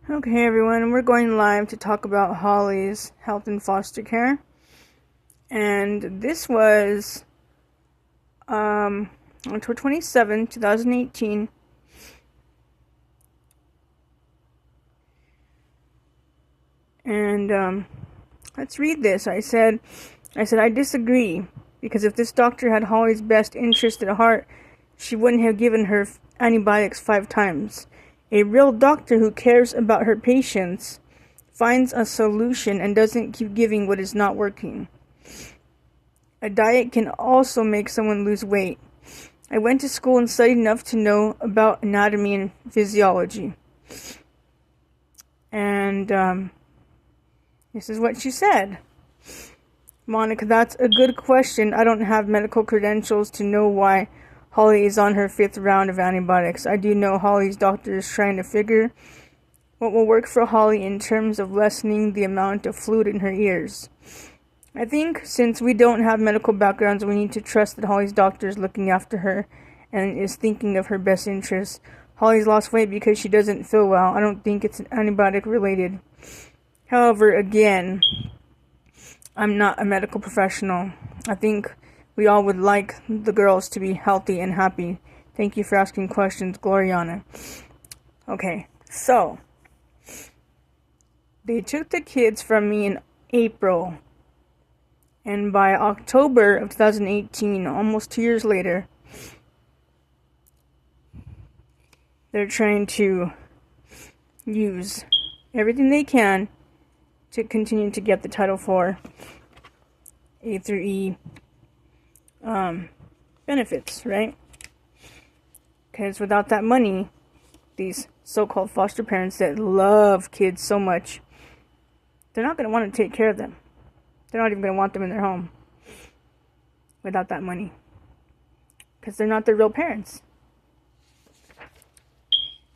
Okay, everyone, we're going live to talk about Holly's health in foster care. And this was October 27, 2018. And let's read this. I said, I disagree, because if this doctor had Holly's best interest at heart, she wouldn't have given her antibiotics 5 times. A real doctor who cares about her patients finds a solution and doesn't keep giving what is not working. A diet can also make someone lose weight. I went to school and studied enough to know about anatomy and physiology. And this is what she said. Monica, that's a good question. I don't have medical credentials to know why Holly is on her 5th round of antibiotics. I do know Holly's doctor is trying to figure what will work for Holly in terms of lessening the amount of fluid in her ears. I think since we don't have medical backgrounds, we need to trust that Holly's doctor is looking after her and is thinking of her best interests. Holly's lost weight because she doesn't feel well. I don't think it's antibiotic related. However, again, I'm not a medical professional. I think we all would like the girls to be healthy and happy. Thank you for asking questions, Gloriana. Okay, so they took the kids from me in April. And by October of 2018, almost 2 years later, they're trying to use everything they can to continue to get the Title IV A through E benefits, right? Because without that money, these so-called foster parents that love kids so much, they're not going to want to take care of them. They're not even going to want them in their home without that money, because they're not their real parents.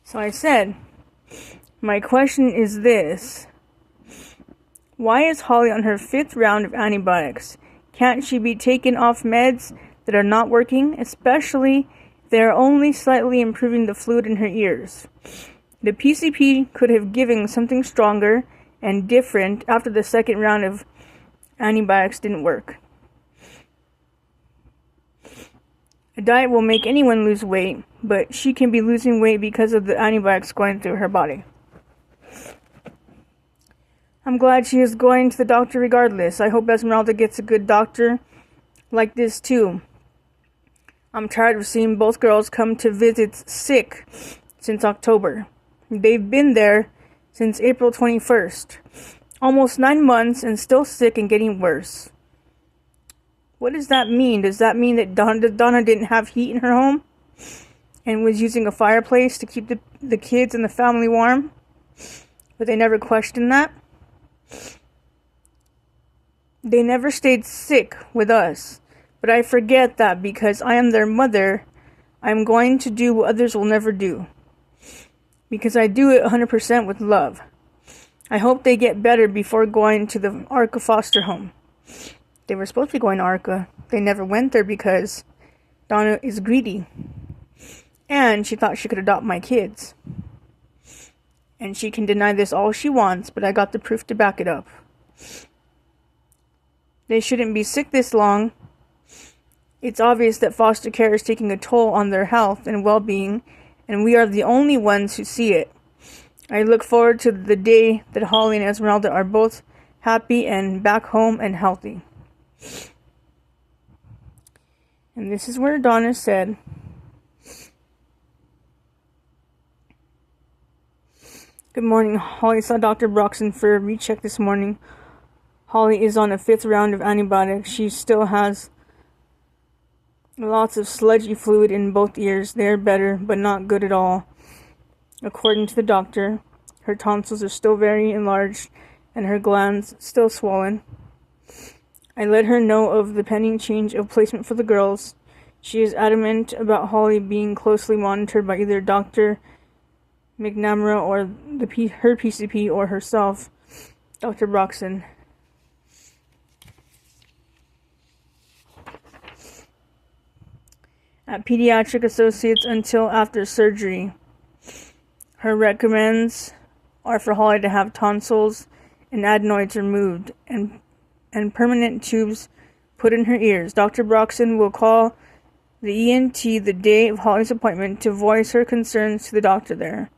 So I said, my question is this. Why is Holly on her 5th round of antibiotics? Can't she be taken off meds that are not working, especially if they are only slightly improving the fluid in her ears? The PCP could have given something stronger and different after the 2nd round of antibiotics didn't work. A diet will make anyone lose weight, but she can be losing weight because of the antibiotics going through her body. I'm glad she is going to the doctor regardless. I hope Esmeralda gets a good doctor like this too. I'm tired of seeing both girls come to visits sick since October. They've been there since April 21st. Almost 9 months and still sick and getting worse. What does that mean? Does that mean that Donna didn't have heat in her home and was using a fireplace to keep the kids and the family warm? But they never questioned that? They never stayed sick with us. But I forget that because I am their mother, I'm going to do what others will never do. Because I do it 100% with love. I hope they get better before going to the ARCA foster home. They were supposed to be going to ARCA. They never went there because Donna is greedy. And she thought she could adopt my kids. And she can deny this all she wants, but I got the proof to back it up. They shouldn't be sick this long. It's obvious that foster care is taking a toll on their health and well-being, and we are the only ones who see it. I look forward to the day that Holly and Esmeralda are both happy and back home and healthy. And this is where Donna said, "Good morning. Holly saw Dr. Broxson for a recheck this morning. Holly is on a 5th round of antibiotics. She still has lots of sludgy fluid in both ears. They're better, but not good at all. According to the doctor, her tonsils are still very enlarged and her glands still swollen. I let her know of the pending change of placement for the girls. She is adamant about Holly being closely monitored by either Dr. McNamara or her PCP or herself, Dr. Broxson. At Pediatric Associates until after surgery. Her recommends are for Holly to have tonsils and adenoids removed and permanent tubes put in her ears. Dr. Broxson will call the ENT the day of Holly's appointment to voice her concerns to the doctor there.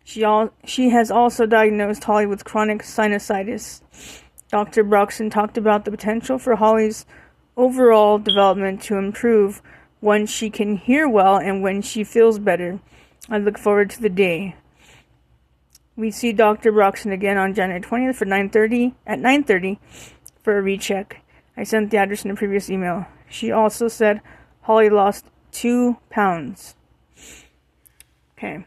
She has also diagnosed Holly with chronic sinusitis. Dr. Broxson talked about the potential for Holly's overall development to improve when she can hear well and when she feels better. I look forward to the day. We see Dr. Broxson again on January 20th for 9:30 for a recheck. I sent the address in a previous email. She also said Holly lost 2 pounds. Okay.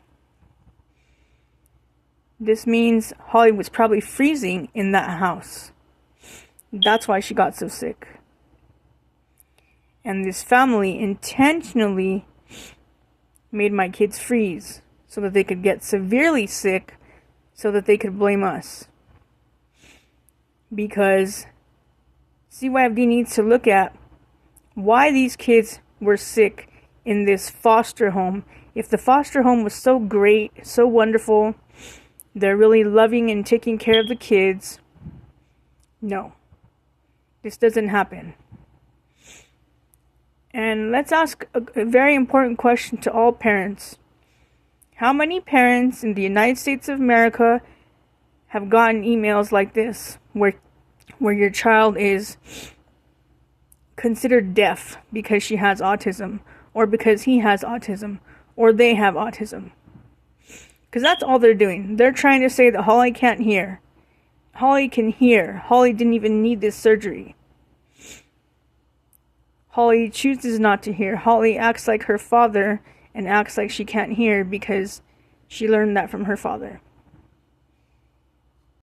This means Holly was probably freezing in that house. That's why she got so sick. And this family intentionally made my kids freeze so that they could get severely sick so that they could blame us. Because CYFD needs to look at why these kids were sick in this foster home. If the foster home was so great, so wonderful, they're really loving and taking care of the kids. No, this doesn't happen. And let's ask a very important question to all parents. How many parents in the United States of America have gotten emails like this, where your child is considered deaf because she has autism, or because he has autism, or they have autism? Because that's all they're doing. They're trying to say that Holly can't hear. Holly can hear. Holly didn't even need this surgery. Holly chooses not to hear. Holly acts like her father and acts like she can't hear because she learned that from her father.